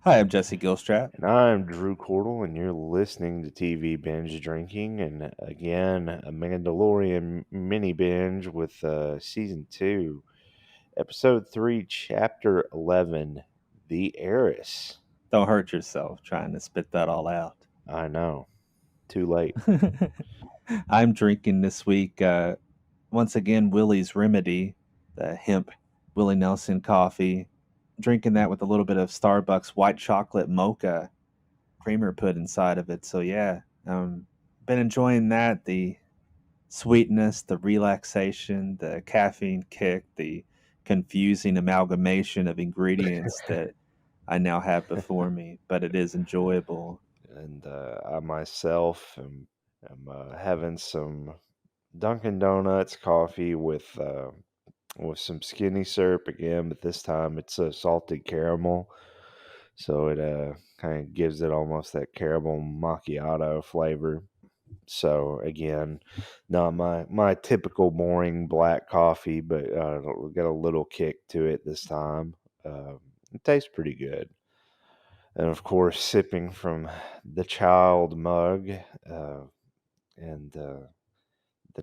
Hi, I'm Jesse Gilstrap. And I'm Drew Cordell, and you're listening to TV Binge Drinking. And again, a Mandalorian mini binge with season 2, episode 3, chapter 11, The Heiress. Don't hurt yourself trying to spit that all out. I know, too late. I'm drinking this week, once again, Willie's Remedy, the hemp Willie Nelson coffee. Drinking that with a little bit of Starbucks white chocolate mocha creamer put inside of it. So, yeah, been enjoying that. The sweetness, the relaxation, the caffeine kick, the confusing amalgamation of ingredients that I now have before me, but it is enjoyable. And I myself am having some Dunkin' Donuts coffee with some skinny syrup again, but this time it's a salted caramel. So it kind of gives it almost that caramel macchiato flavor. So again, not my typical boring black coffee, but got a little kick to it this time. It tastes pretty good. And of course, sipping from the child mug, uh, and the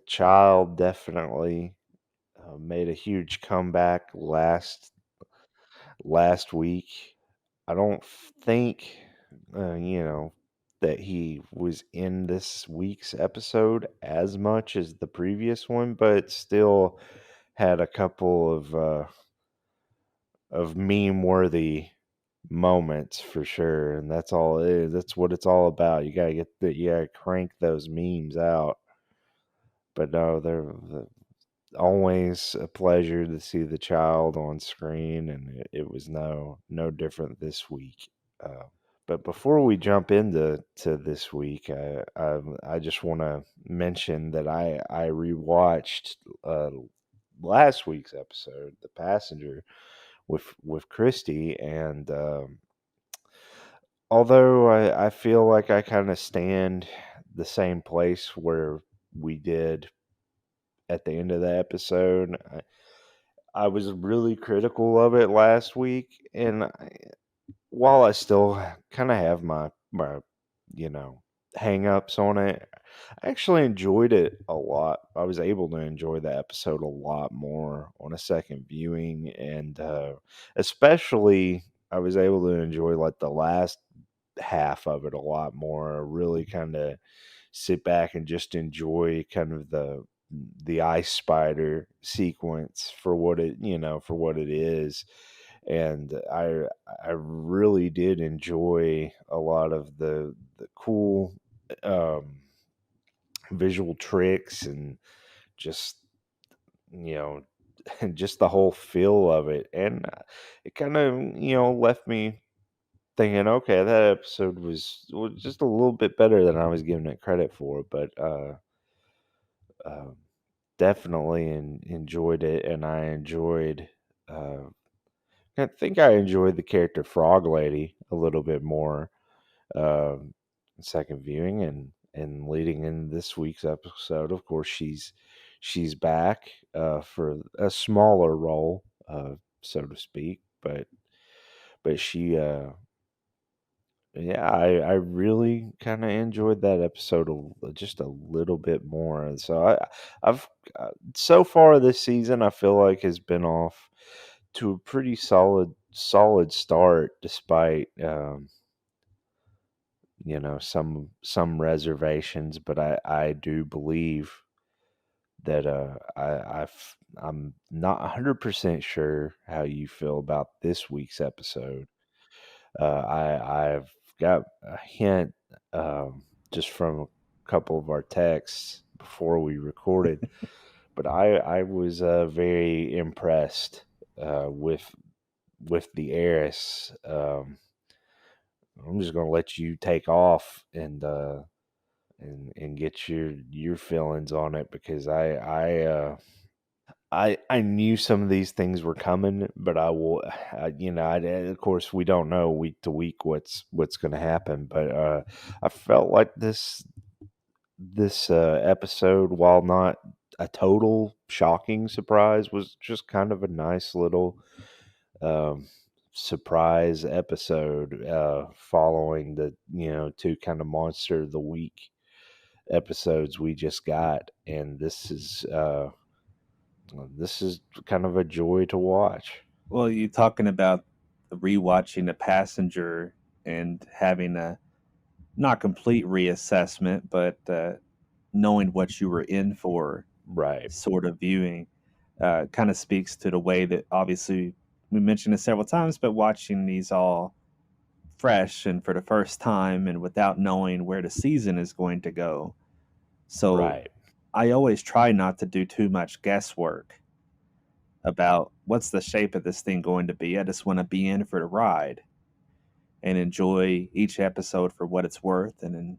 child definitely made a huge comeback last week. I don't think, that he was in this week's episode as much as the previous one, but still had a couple of meme worthy moments for sure, and that's all it is. That's what it's all about. You gotta crank those memes out. But no, they're always a pleasure to see the child on screen, and it was no different this week. But before we jump into this week, I just want to mention that I rewatched last week's episode, The Passenger, with Christy, and although I feel like I kind of stand the same place where we did at the end of the episode, I was really critical of it last week, and while I still kind of have my you know hang-ups on it, I actually enjoyed it a lot. I was able to enjoy the episode a lot more on a second viewing, and especially I was able to enjoy like the last half of it a lot more. Really kind of sit back and just enjoy kind of the ice spider sequence for what it is. And I really did enjoy a lot of the cool um visual tricks, and just you know just the whole feel of it. And it kind of left me thinking, okay, that episode was just a little bit better than I was giving it credit for. But uh, definitely enjoyed it, and uh, I think I enjoyed the character Frog Lady a little bit more, um, second viewing, and leading in this week's episode. Of course, she's back for a smaller role, so to speak, but she yeah, I really kind of enjoyed that episode just a little bit more. And so I've so far this season, I feel like has been off to a pretty solid start, despite some reservations. But I do believe that I'm not 100% sure how you feel about this week's episode. I've got a hint, just from a couple of our texts before we recorded, but I was very impressed with the Heiress. I'm just gonna let you take off and get your feelings on it, because I knew some of these things were coming, but of course, we don't know week to week what's going to happen. But I felt like this episode, while not a total shocking surprise, was just kind of a nice little um, surprise episode following the two kind of monster of the week episodes we just got, and this is kind of a joy to watch. Well, you talking about rewatching The Passenger and having a not complete reassessment, but knowing what you were in for, Right. sort of viewing, kind of speaks to the way that obviously we mentioned it several times, but watching these all fresh and for the first time and without knowing where the season is going to go. So Right. I always try not to do too much guesswork about what's the shape of this thing going to be. I just want to be in for the ride and enjoy each episode for what it's worth and then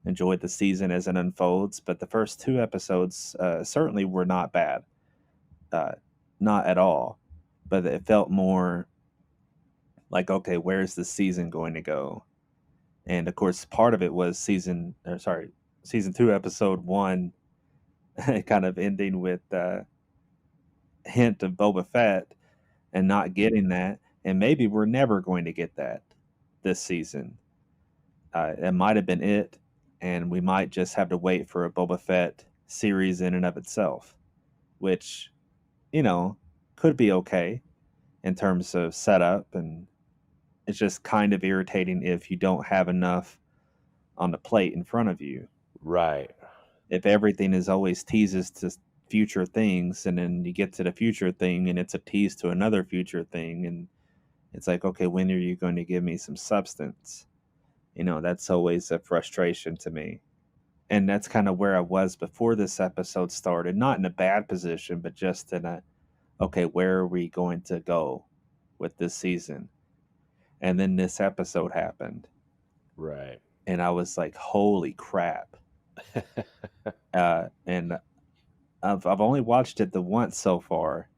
enjoy the season as it unfolds. But the first two episodes certainly were not bad, uh, not at all. But it felt more like, okay, where's the season going to go? And of course, part of it was season two, episode one, kind of ending with hint of Boba Fett and not getting that, and maybe we're never going to get that this season. It might have been it, and we might just have to wait for a Boba Fett series in and of itself, which you know could be okay in terms of setup, and it's just kind of irritating if you don't have enough on the plate in front of you. Right. If everything is always teases to future things, and then you get to the future thing and it's a tease to another future thing, and it's like, okay, when are you going to give me some substance? That's always a frustration to me. And that's kind of where I was before this episode started. Not in a bad position, but just in a, okay, where are we going to go with this season? And then this episode happened. Right. And I was like, holy crap. And I've only watched it the once so far.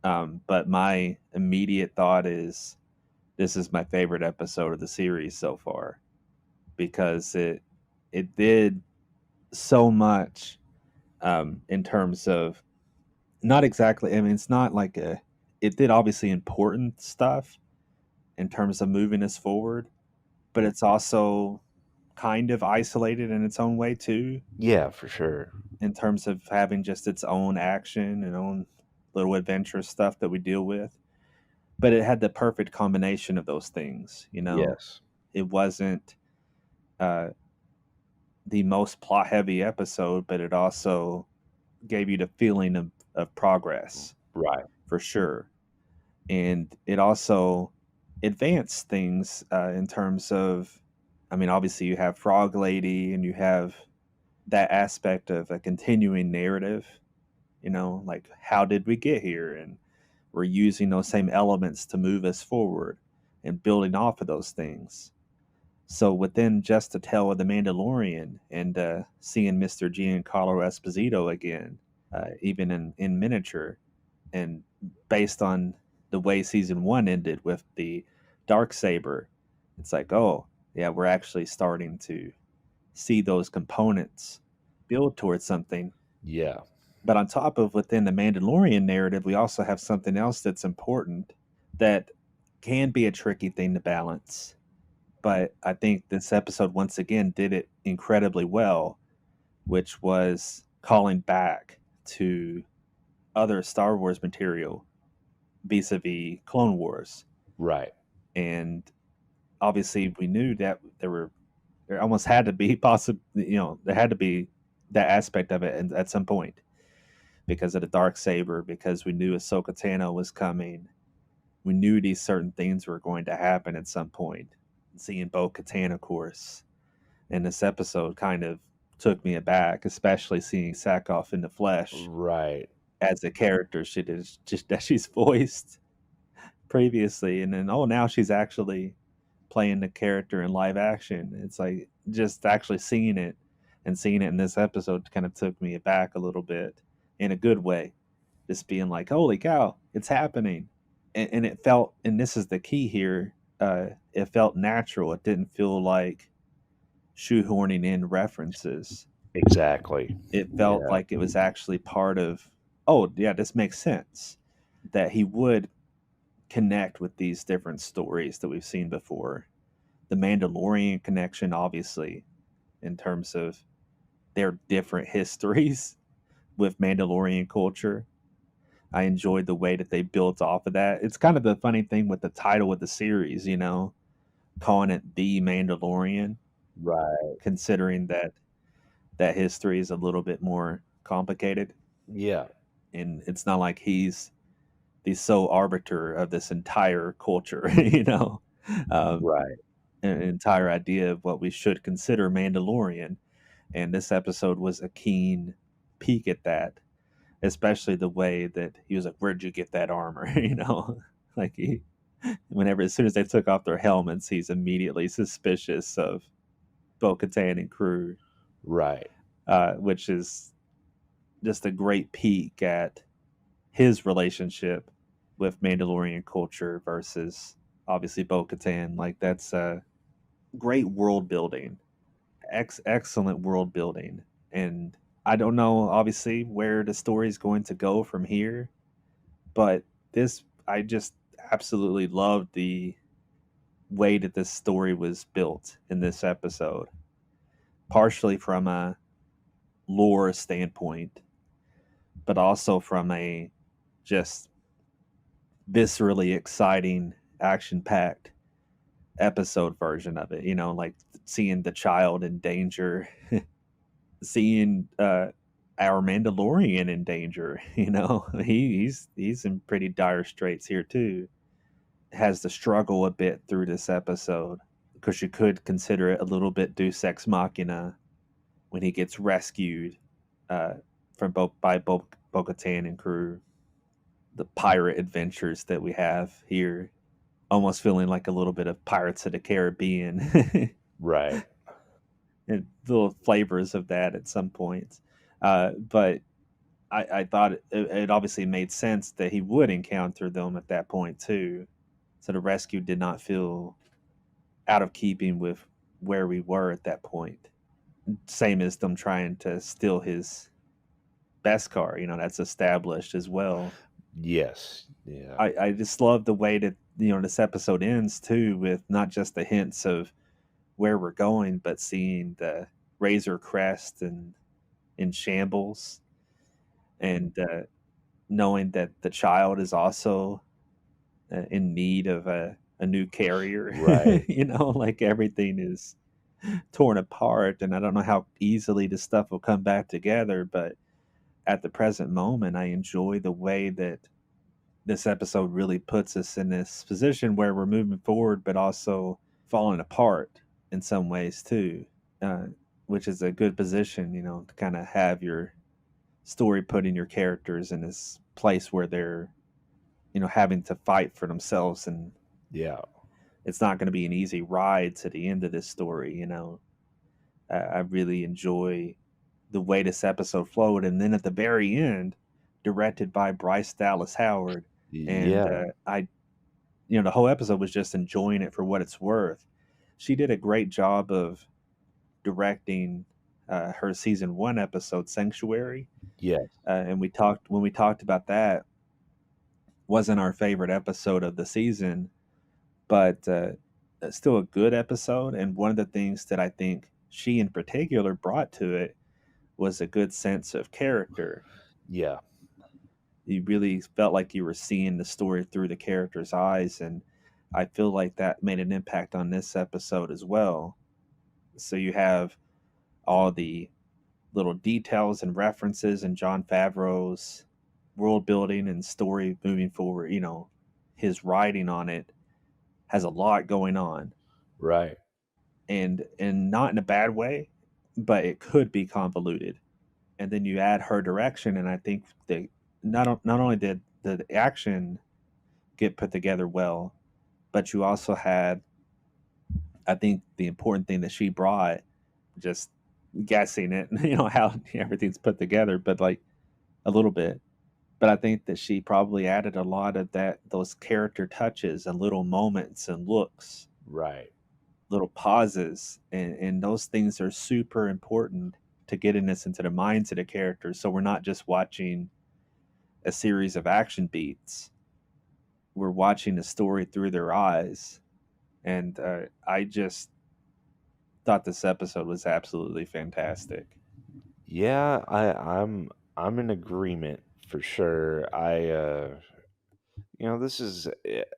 But my immediate thought is this is my favorite episode of the series so far because it did so much in terms of not exactly. I mean, it's not like it did obviously important stuff in terms of moving us forward, but it's also kind of isolated in its own way too, Yeah, for sure. in terms of having just its own action and own little adventurous stuff that we deal with. But it had the perfect combination of those things. Yes. It wasn't uh, the most plot heavy episode, but it also gave you the feeling of progress Right. for sure. And it also advanced things in terms of, I mean, obviously you have Frog Lady and you have that aspect of a continuing narrative, like how did we get here? And we're using those same elements to move us forward and building off of those things. So within just a tale of the Mandalorian and seeing Mr. Giancarlo Esposito again, even in miniature, and based on the way season one ended with the dark saber, it's like, oh yeah, we're actually starting to see those components build towards something. Yeah. But on top of within the Mandalorian narrative, we also have something else that's important that can be a tricky thing to balance. But I think this episode once again did it incredibly well, which was calling back to other Star Wars material vis-a-vis Clone Wars. Right. And obviously we knew that there almost had to be possible, there had to be that aspect of it at some point because of the dark saber, because we knew Ahsoka Tano was coming. We knew these certain things were going to happen at some point. Seeing Bo-Katan, of course, in this episode kind of took me aback, especially seeing Sackhoff in the flesh Right. as a character she did, just that she's voiced previously, and then now she's actually playing the character in live action. It's like just actually seeing it and seeing it in this episode kind of took me aback a little bit in a good way. Just being like, holy cow, it's happening. And it felt, and this is the key here, it felt natural. It didn't feel like shoehorning in references. Exactly. It felt Yeah. like it was actually part of, oh, yeah, this makes sense. That he would connect with these different stories that we've seen before. The Mandalorian connection, obviously, in terms of their different histories with Mandalorian culture. I enjoyed the way that they built off of that. It's kind of the funny thing with the title of the series, calling it The Mandalorian, Right. considering that history is a little bit more complicated, Yeah. and it's not like he's the sole arbiter of this entire culture, um, Right. an entire idea of what we should consider Mandalorian. And this episode was a keen peek at that, especially the way that he was like, "Where'd you get that armor?" Like whenever as soon as they took off their helmets, he's immediately suspicious of Bo-Katan and crew, Right. which is just a great peek at his relationship with Mandalorian culture versus obviously Bo-Katan. Like that's great world building, excellent world building, and I don't know obviously where the story is going to go from here, but this I just absolutely loved the way that this story was built in this episode, partially from a lore standpoint, but also from a just viscerally exciting, action packed episode version of it. Like seeing the child in danger, seeing our Mandalorian in danger. He's in pretty dire straits here too. Has to struggle a bit through this episode because you could consider it a little bit Deus Ex Machina when he gets rescued uh, by Bo-Katan and crew. The pirate adventures that we have here, almost feeling like a little bit of Pirates of the Caribbean, Right. and little flavors of that at some points. But I thought it obviously made sense that he would encounter them at that point too. So the rescue did not feel out of keeping with where we were at that point. Same as them trying to steal his best car, that's established as well. Yes. Yeah. I just love the way that this episode ends too, with not just the hints of where we're going, but seeing the Razor Crest and in shambles, and knowing that the child is also in need of a new carrier. Right. Like everything is torn apart, and I don't know how easily this stuff will come back together, but at the present moment, I enjoy the way that this episode really puts us in this position where we're moving forward, but also falling apart in some ways too, uh, which is a good position, to kind of have your story putting your characters in this place where they're, having to fight for themselves, and Yeah. it's not going to be an easy ride to the end of this story. I really enjoy the way this episode flowed, and then at the very end, directed by Bryce Dallas Howard, and Yeah. the whole episode was just enjoying it for what it's worth. She did a great job of directing her season one episode Sanctuary, Yes. and when we talked about that, wasn't our favorite episode of the season, but still a good episode. And one of the things that I think she in particular brought to it was a good sense of character. Yeah. You really felt like you were seeing the story through the character's eyes, and I feel like that made an impact on this episode as well. So you have all the little details and references in John Favreau's world building and story moving forward. His writing on it has a lot going on, Right. and not in a bad way, but it could be convoluted. And then you add her direction, and I think that not only did the action get put together well, but you also had, I think, the important thing that she brought, just guessing it, how everything's put together, but like a little bit. But I think that she probably added a lot of those character touches and little moments and looks, Right. little pauses, and those things are super important to getting us into the minds of the characters. So we're not just watching a series of action beats. we're watching a story through their eyes. And I just thought this episode was absolutely fantastic. Yeah, I'm in agreement for sure. This is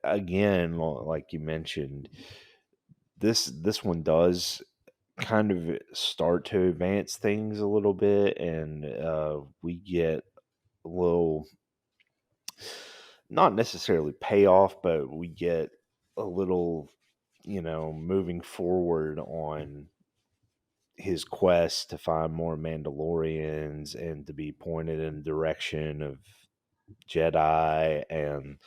again, like you mentioned, this one does kind of start to advance things a little bit, and we get a little, not necessarily payoff, but we get a little, moving forward on his quest to find more Mandalorians and to be pointed in the direction of Jedi and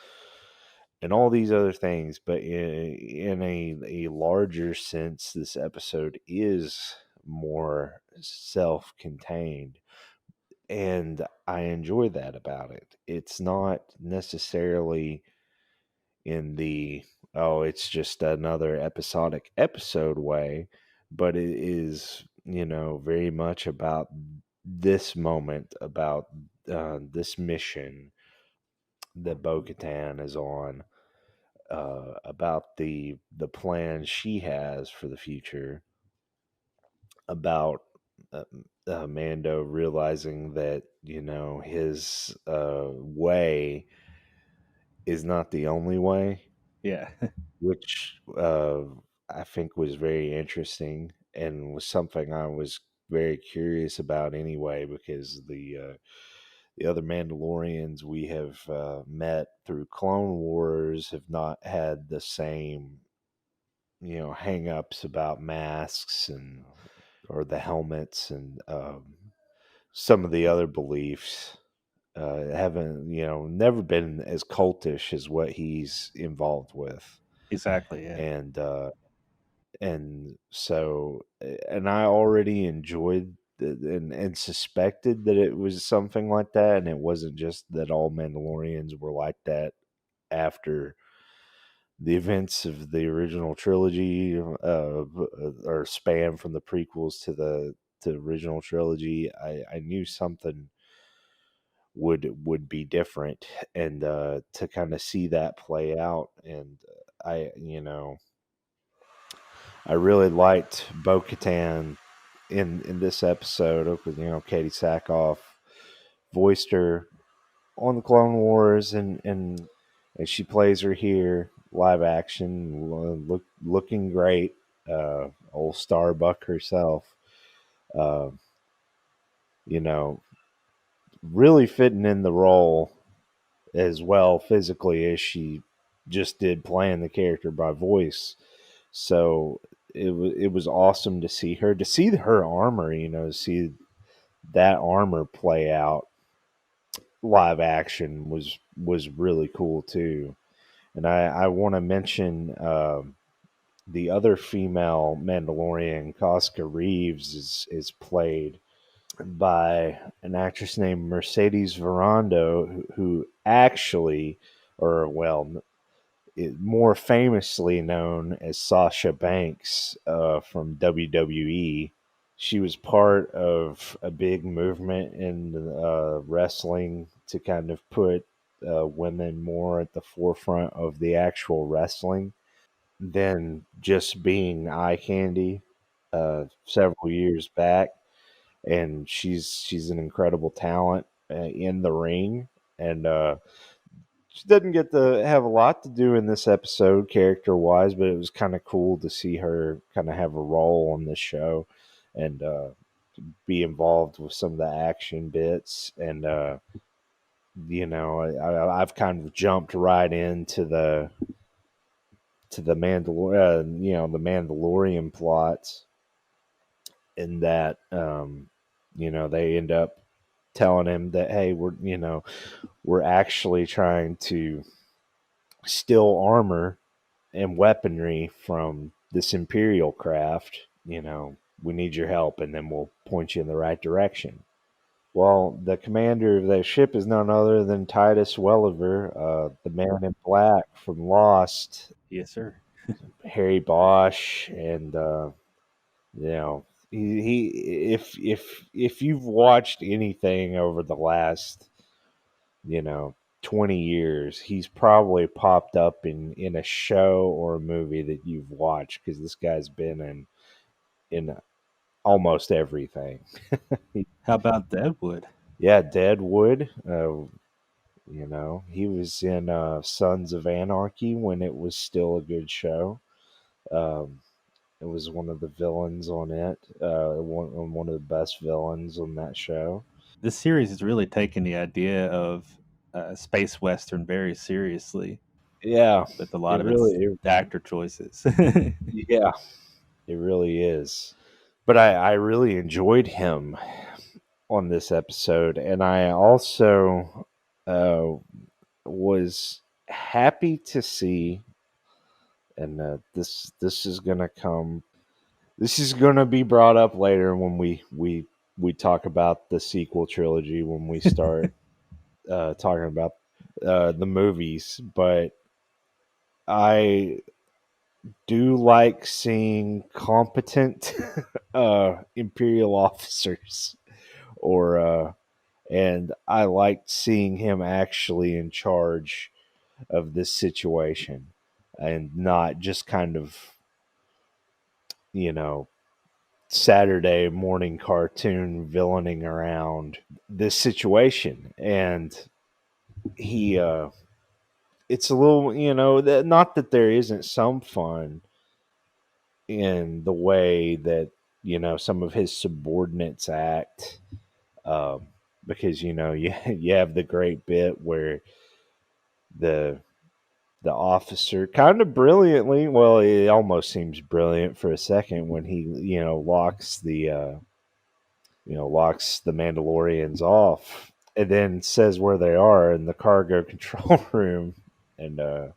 all these other things. But in a larger sense, this episode is more self-contained, and I enjoy that about it. It's not necessarily in the, oh, it's just another episodic episode way, but it is, very much about this moment, about this mission that Bo-Katan is on, about the plan she has for the future, about uh, Mando realizing that, his way is not the only way, Yeah, which I think was very interesting and was something I was very curious about anyway, because the other Mandalorians we have met through Clone Wars have not had the same, hang-ups about masks and or the helmets and some of the other beliefs. Haven't, never been as cultish as what he's involved with. exactly. Yeah, And and I already enjoyed and suspected that it was something like that, and it wasn't just that all Mandalorians were like that after the events of the original trilogy, or span from the prequels to the original trilogy. I knew something would be different, and to kind of see that play out, and I you know I really liked Bo Katan in this episode. Because Katie Sackhoff voiced her on the Clone Wars, and she plays her here live action, looking great. Old Starbuck herself, uh, you know, really fitting in the role as well physically as she just did playing the character by voice. So it was awesome to see her armor, see that armor play out live action was really cool too. And I want to mention the other female Mandalorian, Casca Reeves, is played by an actress named Mercedes Verando, who actually, or well, more famously known as Sasha Banks from WWE. She was part of a big movement in wrestling to kind of put women more at the forefront of the actual wrestling than just being eye candy several years back. And she's an incredible talent in the ring, and she doesn't get to have a lot to do in this episode character wise, but it was kind of cool to see her kind of have a role on this show and be involved with some of the action bits. And I've kind of jumped right into the the Mandalorian plots, in that they end up telling him that, hey, we're actually trying to steal armor and weaponry from this Imperial craft. We need your help, and then we'll point you in the right direction. Well, the commander of that ship is none other than Titus Welliver, the man in black from Lost, yes, sir. Harry Bosch, and you know he if you've watched anything over the last 20 years, he's probably popped up in a show or a movie that you've watched, because this guy's been in almost everything. How about Deadwood? Yeah, Deadwood. He was in Sons of Anarchy when it was still a good show. Um, it was one of the villains on it. One of the best villains on that show. This series has really taken the idea of space western very seriously Yeah, with a lot it of its really, actor choices. yeah, it really is. But I really enjoyed him on this episode, and I also uh, was happy to see, and this is gonna come. This is gonna be brought up later when we talk about the sequel trilogy, when we start talking about the movies. But I do like seeing competent imperial officers, or and I liked seeing him actually in charge of this situation, and not just kind of, you know, Saturday morning cartoon villaining around this situation. And he it's a little, not that there isn't some fun in the way that, some of his subordinates act, um, because you have the great bit where the the officer kind of brilliantly, well, it almost seems brilliant for a second, when he locks the Mandalorians off, and then says where they are in the cargo control room. And of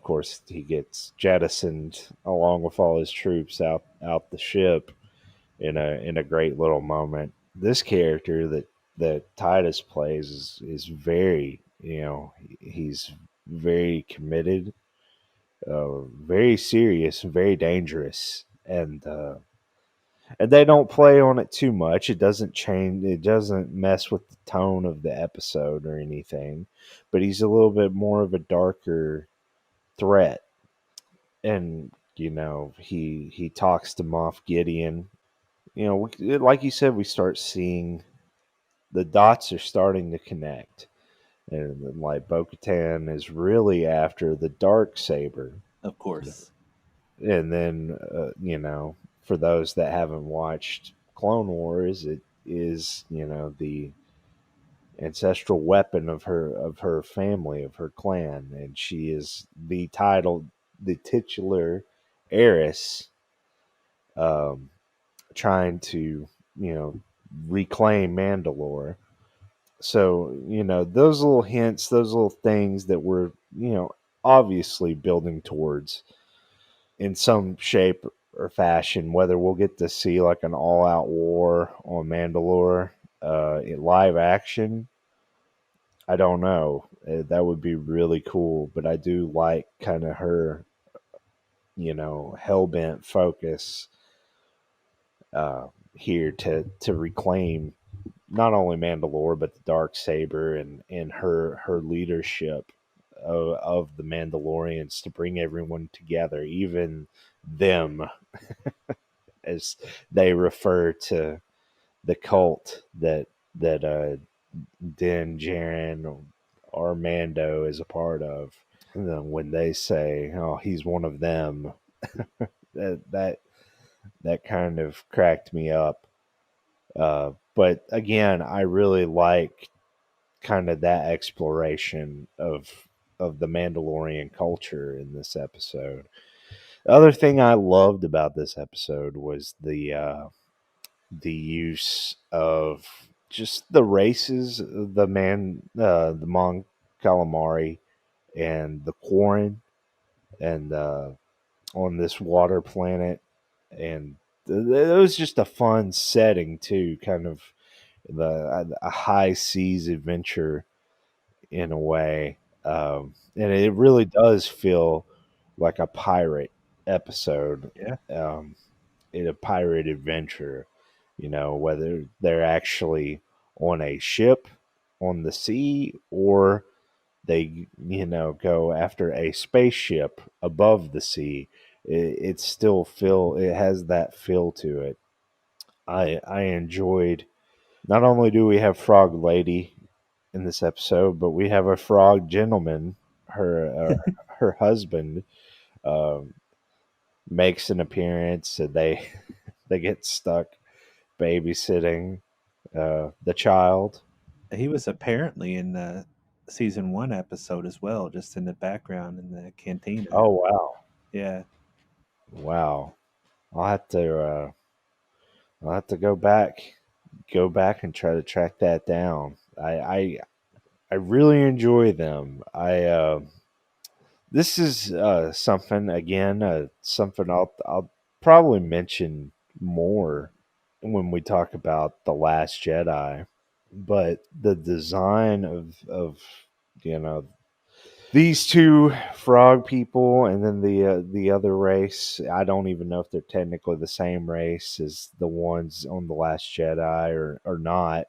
course, he gets jettisoned along with all his troops out the ship in a great little moment. This character that Titus plays is very, he's very committed, very serious, very dangerous. And they don't play on it too much. It doesn't change. It doesn't mess with the tone of the episode or anything. But he's a little bit more of a darker threat. And he talks to Moff Gideon. Like you said, we start seeing the dots are starting to connect, and like Bo-Katan is really after the dark saber. Of course. And then for those that haven't watched Clone Wars, it is, the ancestral weapon of her family, of her clan, and she is the titular heiress, um, trying to, reclaim Mandalore. So those little hints, those little things that we're, obviously building towards in some shape or fashion. Whether we'll get to see like an all-out war on Mandalore in live action, I don't know. That would be really cool. But I do like kind of her, hell bent focus here to reclaim not only Mandalore but the dark saber, and her leadership of the Mandalorians, to bring everyone together, even them, as they refer to the cult that Din Djarin or Mando is a part of. And then when they say, "Oh, he's one of them," that that kind of cracked me up. But again, I really like kind of that exploration of the Mandalorian culture in this episode. The other thing I loved about this episode was the use of just the races, the Mon Calamari and the Quarren, and on this water planet. And it was just a fun setting too, kind of a high seas adventure in a way. And it really does feel like a pirate episode, Yeah. um, in a pirate adventure. Whether they're actually on a ship, on the sea, or they go after a spaceship above the sea. It's still feel it has that feel to it. I enjoyed. Not only do we have Frog Lady in this episode, but we have a Frog Gentleman. Her husband um, makes an appearance, and they they get stuck babysitting the child. He was apparently in the season 1 episode as well, just in the background in the cantina. Oh wow, Yeah. wow! I'll have to I'll have to go back and try to track that down. I really enjoy them. I This is something again, something I'll probably mention more when we talk about the Last Jedi. But the design of you know these two frog people, and then the other race. I don't even know if they're technically the same race as the ones on the Last Jedi or not.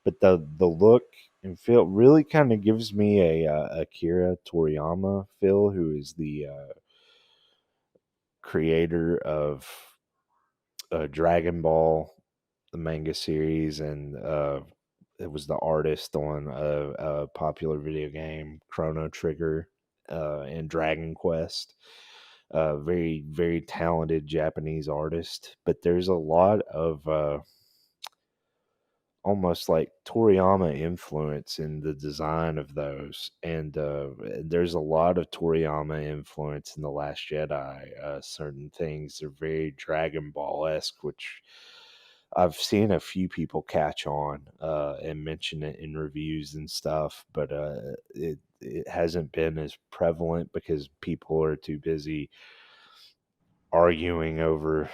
But the look and feel really kind of gives me a Akira Toriyama feel, who is the creator of Dragon Ball, the manga series, and it was the artist on a popular video game, Chrono Trigger, and Dragon Quest. Very, very talented Japanese artist, but there's a lot of almost like Toriyama influence in the design of those, and there's a lot of Toriyama influence in The Last Jedi. Certain things are very Dragon Ball esque, which I've seen a few people catch on and mention it in reviews and stuff, but it hasn't been as prevalent because people are too busy arguing over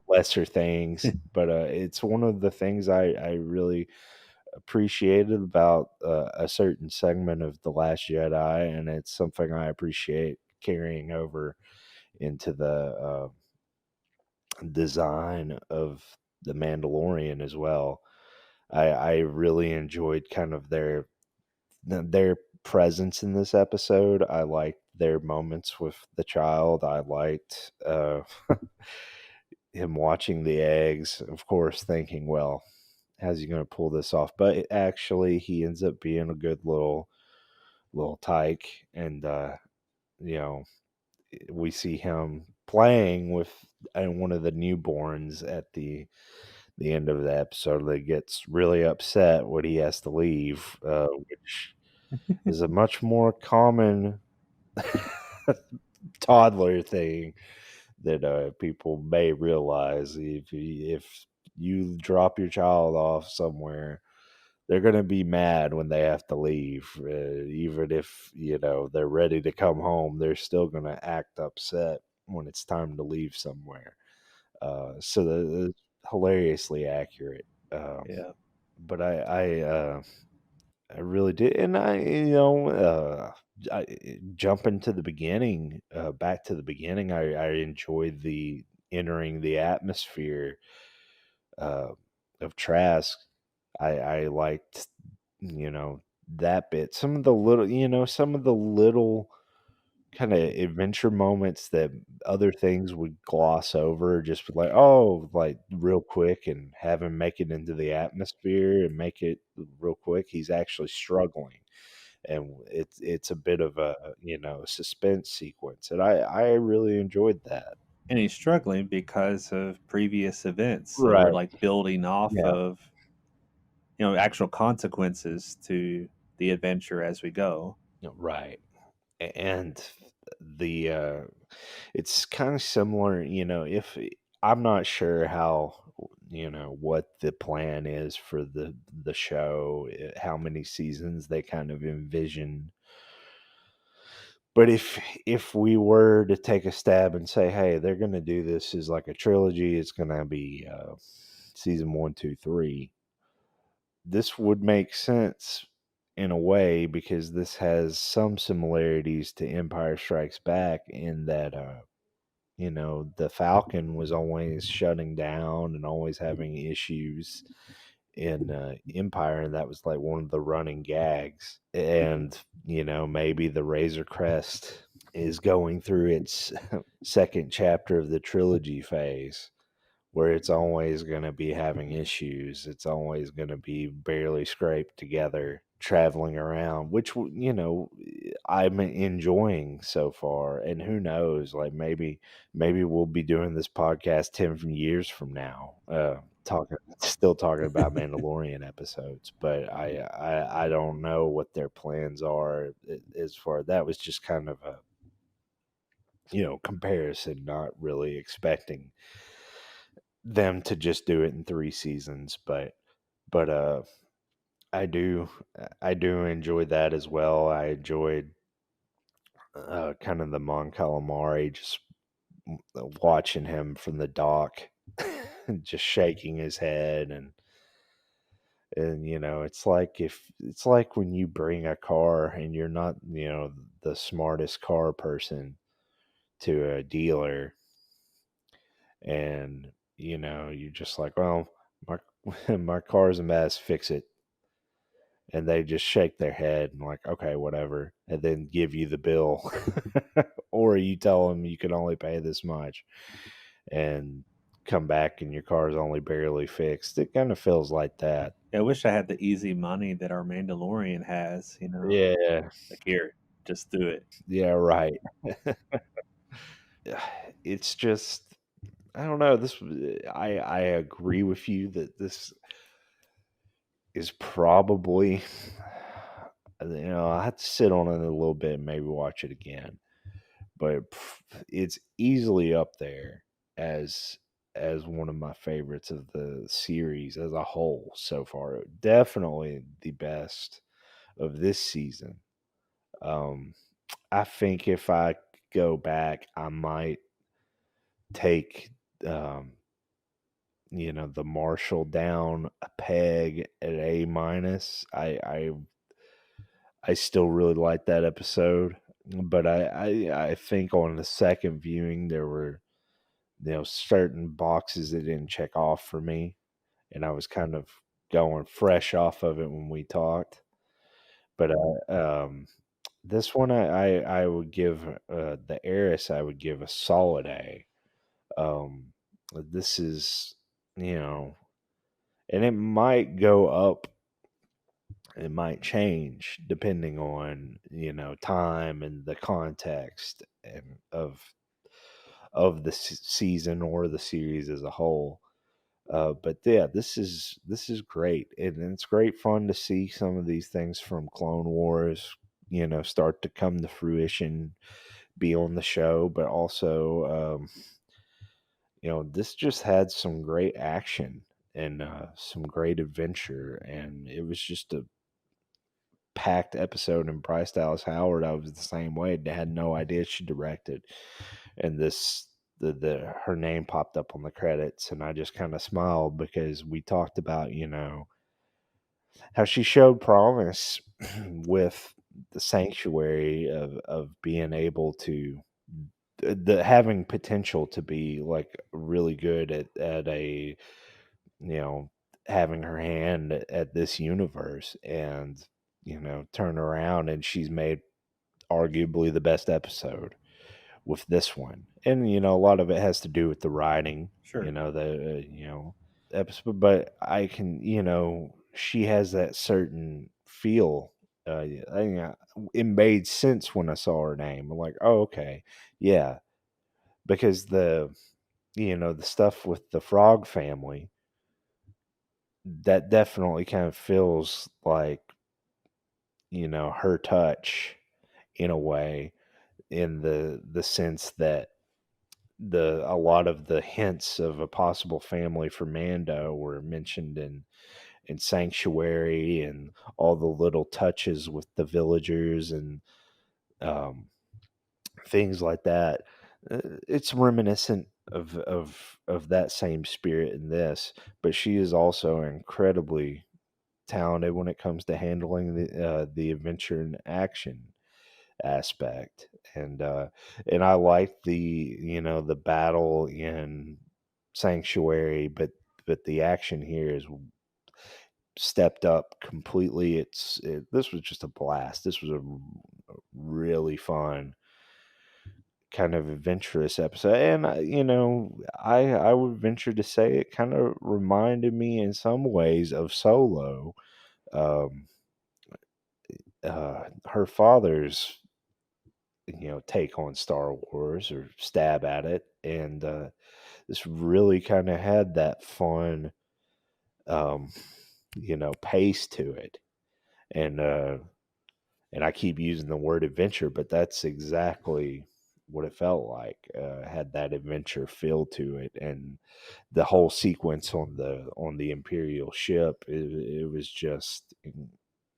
lesser things. But it's one of the things I really appreciated about a certain segment of The Last Jedi, and it's something I appreciate carrying over into the design of the Mandalorian as well. I really enjoyed kind of their presence in this episode. I liked their moments with the child. I liked him watching the eggs, of course, thinking, well, how's he going to pull this off? But actually, he ends up being a good little tyke, and you know, we see him playing with one of the newborns at the end of the episode that gets really upset when he has to leave, which is a much more common toddler thing that people may realize. If you drop your child off somewhere, they're going to be mad when they have to leave. Even if they're ready to come home, they're still going to act upset when it's time to leave somewhere. So that's hilariously accurate. Yeah. But I really did, and I, jumping to the beginning, back to the beginning. I enjoyed the entering the atmosphere uh, of Trask. I liked, that bit. Some of the little kind of adventure moments that other things would gloss over, just like, oh, like real quick, and have him make it into the atmosphere and make it real quick. He's actually struggling, and it's a bit of a suspense sequence, and I really enjoyed that. And he's struggling because of previous events. So we're Right. like building off Yeah. of, actual consequences to the adventure as we go. Right. And the it's kind of similar, if I'm not sure how, what the plan is for the show, how many seasons they kind of envision. But if we were to take a stab and say, hey, they're going to do this as like a trilogy, it's going to be season one, two, three. This would make sense in a way, because this has some similarities to Empire Strikes Back, in that the Falcon was always shutting down and always having issues, in Empire, and that was like one of the running gags. And maybe the Razor Crest is going through its second chapter of the trilogy phase, where it's always going to be having issues. It's always going to be barely scraped together, traveling around, which I'm enjoying so far. And who knows, like maybe we'll be doing this podcast 10 years from now, still talking about Mandalorian episodes. But I don't know what their plans are as far. That was just kind of a comparison, not really expecting them to just do it in 3 seasons. But I do enjoy that as well. I enjoyed kind of the Mon Calamari, just watching him from the dock, just shaking his head. And it's like when you bring a car and you're not the smartest car person to a dealer, and you're just like, well, my my car's a mess, fix it. And they just shake their head and like, okay, whatever, and then give you the bill. Or you tell them you can only pay this much, and come back and your car's only barely fixed. It kind of feels like that. I wish I had the easy money that our Mandalorian has. Yeah, Like here, just do it. yeah, right. It's just, I don't know. I agree with you that this is probably, I have to sit on it a little bit and maybe watch it again. But it's easily up there as one of my favorites of the series as a whole so far. Definitely the best of this season. Um, I think if I go back, I might take the Marshall down a peg at A minus. I still really like that episode, but I think on the second viewing there were certain boxes that didn't check off for me, and I was kind of going fresh off of it when we talked. But this one I would give the Heiress, I would give a solid A. This is and it might go up, it might change depending on time and the context and of the season or the series as a whole. But yeah, this is great, and it's great fun to see some of these things from Clone Wars, start to come to fruition, be on the show. But also, this just had some great action and some great adventure, and it was just a packed episode. And Bryce Dallas Howard, I was the same way. I had no idea she directed, and her name popped up on the credits, and I just kind of smiled because we talked about how she showed promise with the Sanctuary of being able to the having potential to be like really good at a you know having her hand at this universe, and turn around and she's made arguably the best episode with this one. And a lot of it has to do with the writing, Sure. episode. But I can, she has that certain feel. It made sense when I saw her name. I'm like, oh, okay, yeah, because the stuff with the Frog family, that definitely kind of feels like her touch in a way, in the sense that a lot of the hints of a possible family for Mando were mentioned in Sanctuary, and all the little touches with the villagers and um, things like that. It's reminiscent of that same spirit in this, but she is also incredibly talented when it comes to handling the adventure and action aspect. And I like the battle in Sanctuary, but the action here stepped up completely. This was just a blast. This was a really fun kind of adventurous episode, and I would venture to say it kind of reminded me in some ways of Solo. Um, her father's take on Star Wars or stab at it, and this really kind of had that fun um, pace to it, and I keep using the word adventure, but that's exactly what it felt like. Had that adventure feel to it, and the whole sequence on the Imperial ship, it was just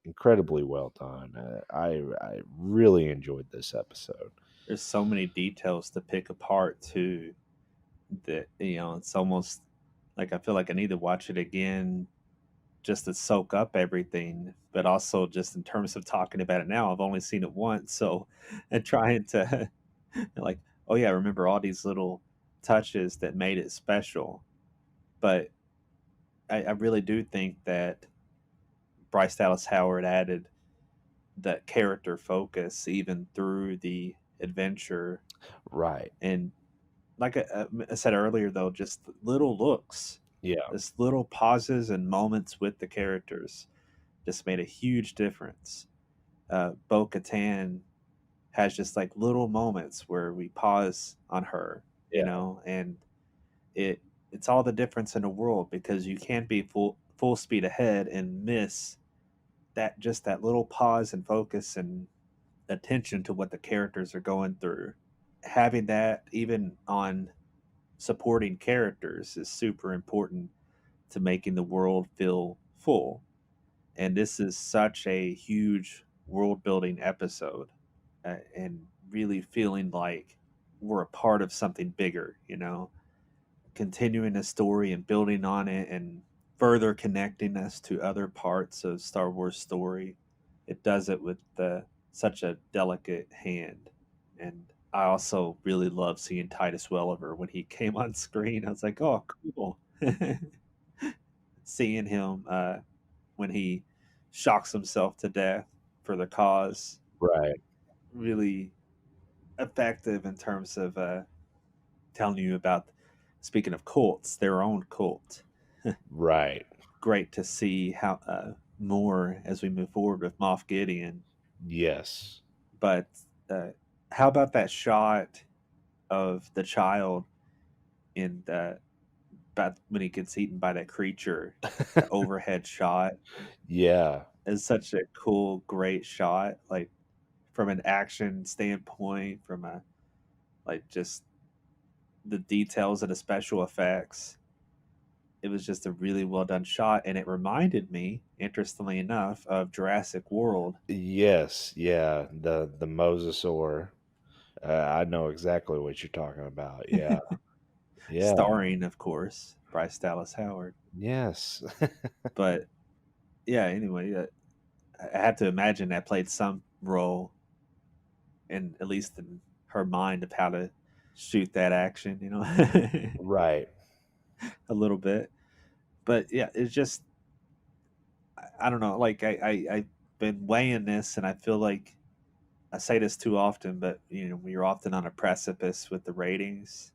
incredibly well done. I really enjoyed this episode. There's so many details to pick apart too that it's almost like I feel like I need to watch it again just to soak up everything, but also just in terms of talking about it now, I've only seen it once, so and trying to like, oh yeah, I remember all these little touches that made it special. But I really do think that Bryce Dallas Howard added that character focus even through the adventure. Right. And like I said earlier, though, just little looks, Yeah. just little pauses and moments with the characters just made a huge difference. Bo-Katan has just like little moments where we pause on her, Yeah. and it it's all the difference in the world because you can't be full speed ahead and miss that little pause and focus and attention to what the characters are going through. Having that even on supporting characters is super important to making the world feel full. And this is such a huge world building episode, and really feeling like we're a part of something bigger, continuing the story and building on it and further connecting us to other parts of Star Wars story. It does it with such a delicate hand. And I also really love seeing Titus Welliver when he came on screen. I was like, oh, cool. Seeing him when he shocks himself to death for the cause, Right. really effective in terms of telling you about, speaking of cults, their own cult. Right. Great to see how more as we move forward with Moff Gideon. Yes. But uh, how about that shot of the child in the about when he gets eaten by that creature? The overhead shot Yeah. is such a cool, great shot. Like from an action standpoint, from a like just the details of the special effects. It was just a really well done shot, and it reminded me, interestingly enough, of Jurassic World, Yes. Yeah. The Mosasaur. I know exactly what you're talking about. Yeah. Yeah. starring, of course, Bryce Dallas Howard. Yes. But yeah, anyway, I have to imagine that played some role in at least in her mind of how to shoot that action, Right. a little bit. But yeah, it's just I don't know. Like I've been weighing this, and I feel like I say this too often, but we're often on a precipice with the ratings,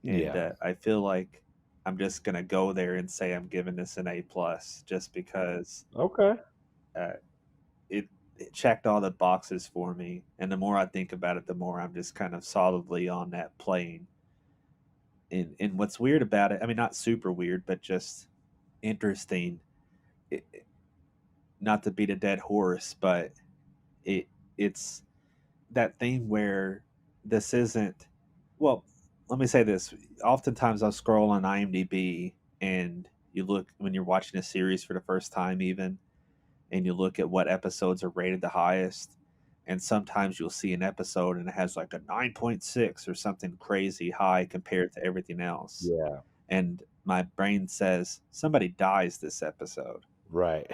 and Yeah. I feel like I'm just gonna go there and say I'm giving this an A+, just because Okay. uh, it it checked all the boxes for me, and the more I think about it, the more I'm just kind of solidly on that plane. And what's weird about it, I mean, not super weird, but just interesting. Not to beat a dead horse, but it it's that thing where this isn't well, let me say this. Oftentimes I'll scroll on IMDb and you look when you're watching a series for the first time even and you look at what episodes are rated the highest, and sometimes you'll see an episode and it has like a 9.6 or something crazy high compared to everything else. Yeah. And my brain says somebody dies this episode Right.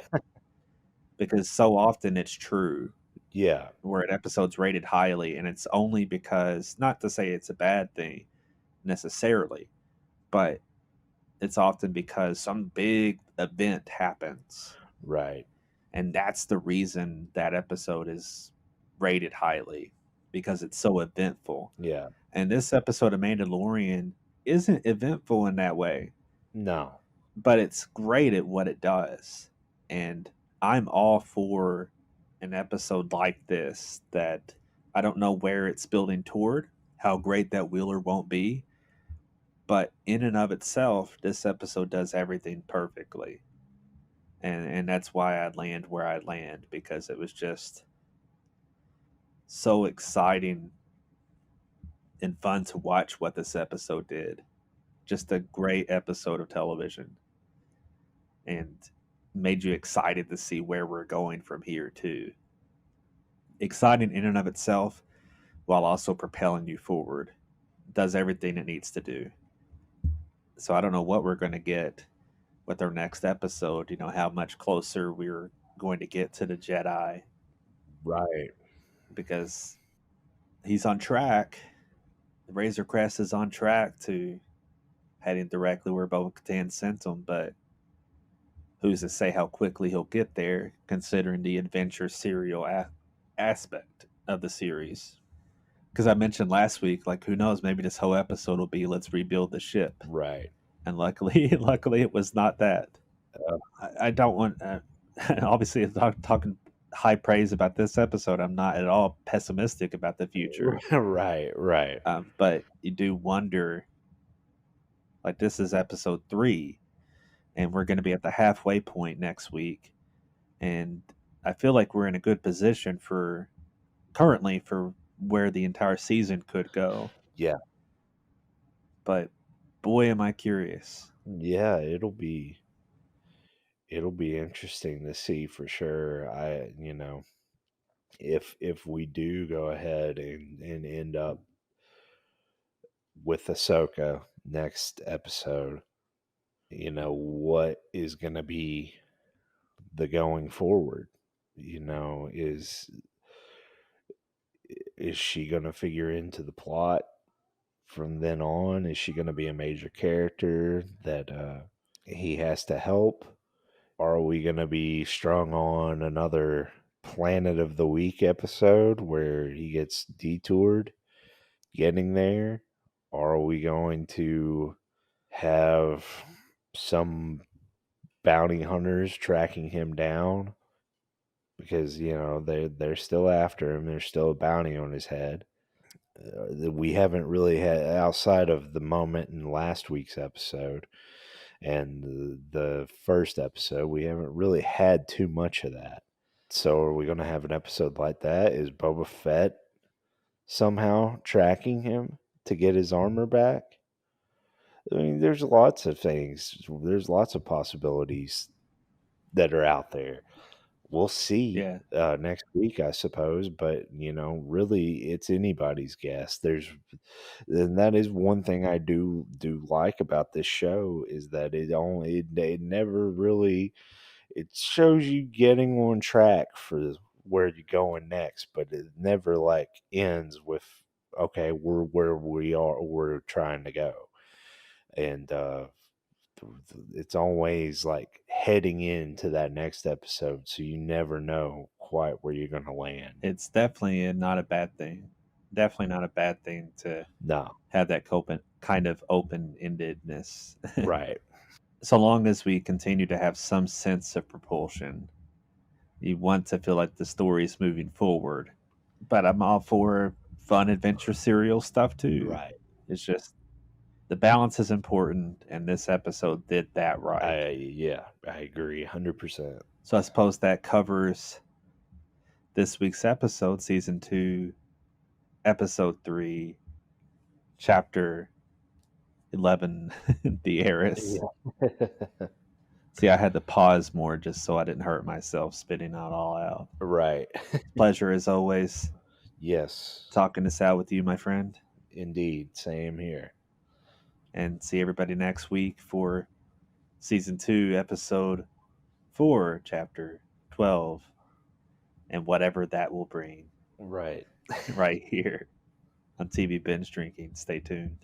because so often it's true Yeah. where an episode's rated highly, and it's only because, not to say it's a bad thing necessarily, but it's often because some big event happens. Right. And that's the reason that episode is rated highly, because it's so eventful. Yeah. And this episode of Mandalorian isn't eventful in that way, No. but it's great at what it does. And I'm all for an episode like this that I don't know where it's building toward, how great that will or won't be, but in and of itself, this episode does everything perfectly. And that's why I land where I land, because it was just so exciting and fun to watch what this episode did. Just a great episode of television, and made you excited to see where we're going from here too. Exciting in and of itself, while also propelling you forward. Does everything it needs to do. So I don't know what we're going to get with our next episode. You know how much closer we're going to get to the Jedi, Right. because he's on track. The Razor Crest is on track to heading directly where Bo-Katan sent him, but who's to say how quickly he'll get there, considering the adventure serial aspect of the series? Because I mentioned last week, like, who knows? Maybe this whole episode will be let's rebuild the ship, Right. and luckily, luckily, it was not that. Uh, I don't want. Obviously, talking high praise about this episode. I'm not at all pessimistic about the future, right. Right. but you do wonder. Like, this is episode 3, and we're going to be at the halfway point next week, and I feel like we're in a good position for currently for where the entire season could go. Yeah. But boy, am I curious. Yeah. It'll be interesting to see for sure. If we do go ahead and end up with Ahsoka next episode, what is going to be the going forward? Is she going to figure into the plot from then on? Is she going to be a major character that he has to help? Are we going to be strung on another Planet of the Week episode where he gets detoured getting there? Are we going to have some bounty hunters tracking him down because they're still after him? There's still a bounty on his head. We haven't really had, outside of the moment in last week's episode and the first episode, we haven't really had too much of that. So are we going to have an episode like that? Is Boba Fett somehow tracking him to get his armor back? I mean, there's lots of things. There's lots of possibilities that are out there. We'll see Yeah, next week, I suppose. But really, it's anybody's guess. And that is one thing I do like about this show is that it never really, it shows you getting on track for where you're going next, but it never like ends with okay, we're where we're trying to go, and it's always like heading into that next episode, so you never know quite where you're gonna land. it's definitely not a bad thing. Definitely not a bad thing to No, have that kind of open endedness. right, So long as we continue to have some sense of propulsion, you want to feel like the story is moving forward. But I'm all for fun adventure serial stuff too. right. It's just the balance is important, and this episode did that right. I agree 100%. So I suppose that covers this week's episode, season 2, episode 3, chapter 11, the Heiress. Yeah. See, I had to pause more just so I didn't hurt myself spitting out all out. Right. Pleasure as always Yes, talking this out with you, my friend. indeed. Same here. And see everybody next week for season 2, episode 4, chapter 12, and whatever that will bring Right. right here on TV Binge Drinking. Stay tuned.